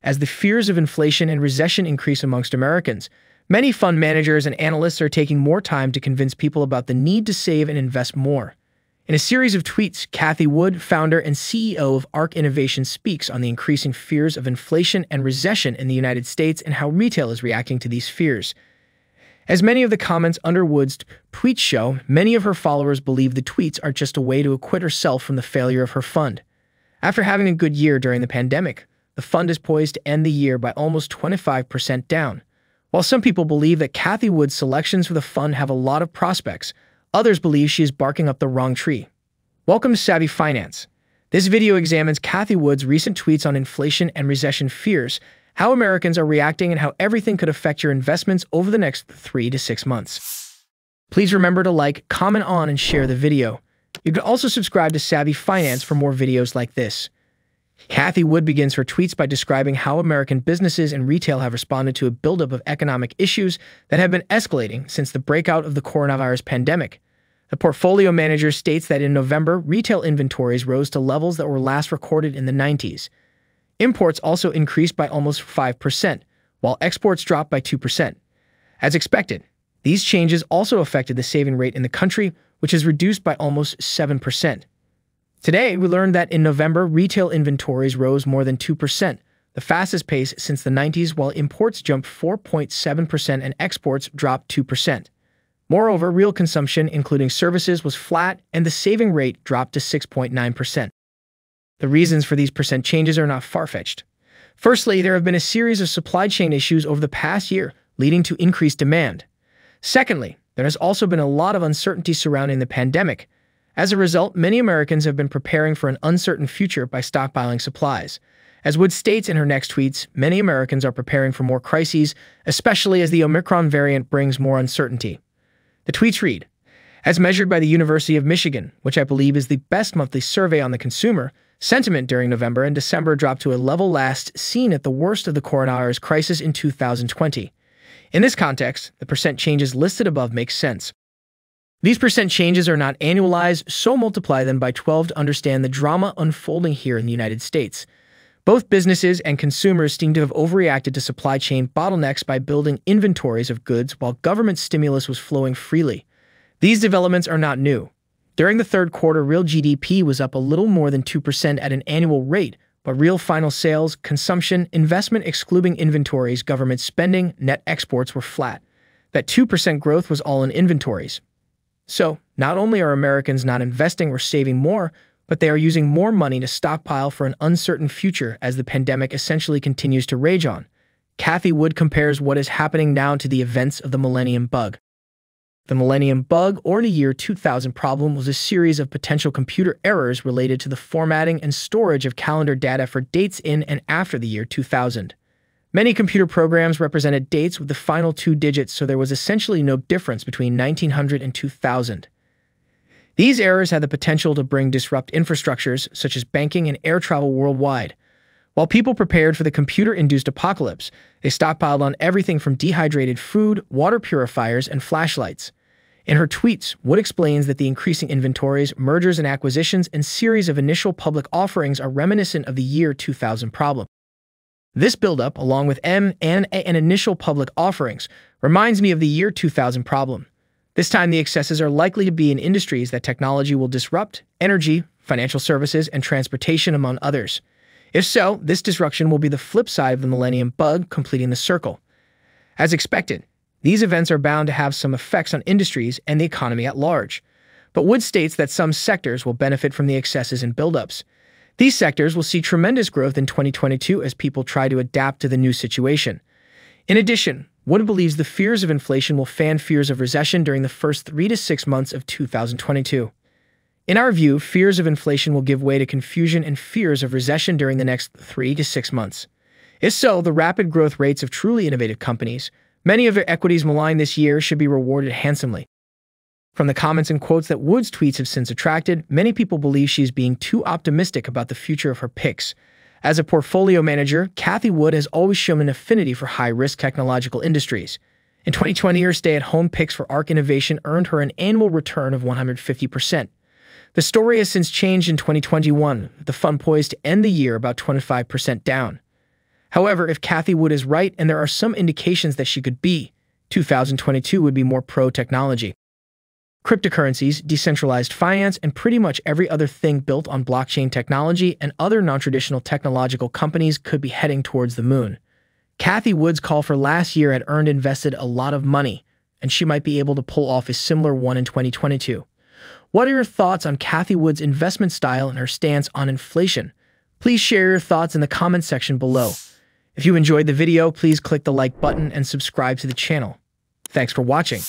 As the fears of inflation and recession increase amongst Americans, many fund managers and analysts are taking more time to convince people about the need to save and invest more. In a series of tweets, Cathie Wood, founder and CEO of ARK Innovation, speaks on the increasing fears of inflation and recession in the United States and how retail is reacting to these fears. As many of the comments under Wood's tweets show, many of her followers believe the tweets are just a way to acquit herself from the failure of her fund. After having a good year during the pandemic, the fund is poised to end the year by almost 25% down. While some people believe that Cathie Wood's selections for the fund have a lot of prospects, others believe she is barking up the wrong tree. Welcome to Savvy Finance. This video examines Cathie Wood's recent tweets on inflation and recession fears, how Americans are reacting, and how everything could affect your investments over the next 3 to 6 months. Please remember to like, comment on, and share the video. You can also subscribe to Savvy Finance for more videos like this. Cathie Wood begins her tweets by describing how American businesses and retail have responded to a buildup of economic issues that have been escalating since the breakout of the coronavirus pandemic. The portfolio manager states that in November, retail inventories rose to levels that were last recorded in the 90s. Imports also increased by almost 5%, while exports dropped by 2%. As expected, these changes also affected the saving rate in the country, which is reduced by almost 7%. Today, we learned that in November, retail inventories rose more than 2%, the fastest pace since the 90s, while imports jumped 4.7% and exports dropped 2%. Moreover, real consumption, including services, was flat, and the saving rate dropped to 6.9%. The reasons for these percent changes are not far-fetched. Firstly, there have been a series of supply chain issues over the past year, leading to increased demand. Secondly, there has also been a lot of uncertainty surrounding the pandemic. As a result, many Americans have been preparing for an uncertain future by stockpiling supplies. As Wood states in her next tweets, many Americans are preparing for more crises, especially as the Omicron variant brings more uncertainty. The tweets read, as measured by the University of Michigan, which I believe is the best monthly survey on the consumer, sentiment during November and December dropped to a level last seen at the worst of the coronavirus crisis in 2020. In this context, the percent changes listed above make sense. These percent changes are not annualized, so multiply them by 12 to understand the drama unfolding here in the United States. Both businesses and consumers seem to have overreacted to supply chain bottlenecks by building inventories of goods while government stimulus was flowing freely. These developments are not new. During the third quarter, real GDP was up a little more than 2% at an annual rate, but real final sales, consumption, investment excluding inventories, government spending, net exports were flat. That 2% growth was all in inventories. So, not only are Americans not investing or saving more, but they are using more money to stockpile for an uncertain future as the pandemic essentially continues to rage on. Cathie Wood compares what is happening now to the events of the Millennium Bug. The Millennium Bug, or the year 2000 problem, was a series of potential computer errors related to the formatting and storage of calendar data for dates in and after the year 2000. Many computer programs represented dates with the final 2 digits, so there was essentially no difference between 1900 and 2000. These errors had the potential to disrupt infrastructures such as banking and air travel worldwide. While people prepared for the computer-induced apocalypse, they stockpiled on everything from dehydrated food, water purifiers, and flashlights. In her tweets, Wood explains that the increasing inventories, mergers and acquisitions, and series of initial public offerings are reminiscent of the year 2000 problem. This buildup, along with M&A and initial public offerings, reminds me of the year 2000 problem. This time, the excesses are likely to be in industries that technology will disrupt: energy, financial services, and transportation, among others. If so, this disruption will be the flip side of the Millennium Bug, completing the circle. As expected, these events are bound to have some effects on industries and the economy at large. But Wood states that some sectors will benefit from the excesses and buildups. These sectors will see tremendous growth in 2022 as people try to adapt to the new situation. In addition, Wood believes the fears of inflation will fan fears of recession during the first 3 to 6 months of 2022. In our view, fears of inflation will give way to confusion and fears of recession during the next 3 to 6 months. If so, the rapid growth rates of truly innovative companies, many of their equities maligned this year, should be rewarded handsomely. From the comments and quotes that Wood's tweets have since attracted, many people believe she is being too optimistic about the future of her picks. As a portfolio manager, Cathie Wood has always shown an affinity for high-risk technological industries. In 2020, her stay-at-home picks for ARK Innovation earned her an annual return of 150%. The story has since changed in 2021, with the fund poised to end the year about 25% down. However, if Cathie Wood is right, and there are some indications that she could be, 2022 would be more pro-technology. Cryptocurrencies, decentralized finance, and pretty much every other thing built on blockchain technology and other non-traditional technological companies could be heading towards the moon. Cathie Wood's call for last year had earned invested a lot of money, and she might be able to pull off a similar one in 2022. What are your thoughts on Cathie Wood's investment style and her stance on inflation? Please share your thoughts in the comment section below. If you enjoyed the video, please click the like button and subscribe to the channel. Thanks for watching.